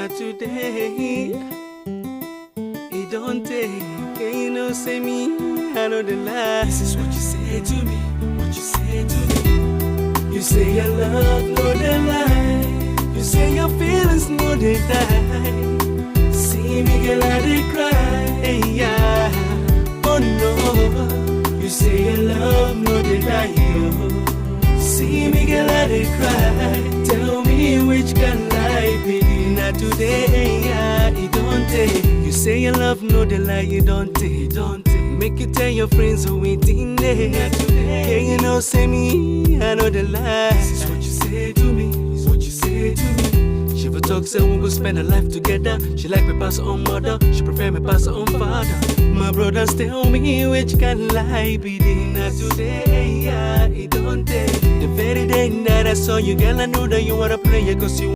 not today. It don't take, can you know say me, I know the lie. This is what you say to me, what you say to me. You say your love, no the lie. You say your feelings, no they die. See me girl, I dey cry, yeah. Oh no, you say your love, no they die, oh. See me girl, I dey cry. Tell me which can lie be. Not today, yeah, it don't take. You say your love, no the lie, it don't take, don't take. Make you tell your friends who ain't in there. Not today, can you know say me, I know the lie. This is what you say to me, this is what you say to me. She for talk, say we go spend a life together. She like me pass her own mother, she prefer me pass her own father. My brothers tell me which can lie be. Not today, yeah, it don't take. The very day that I saw you, girl, I knew that you were a player, cause you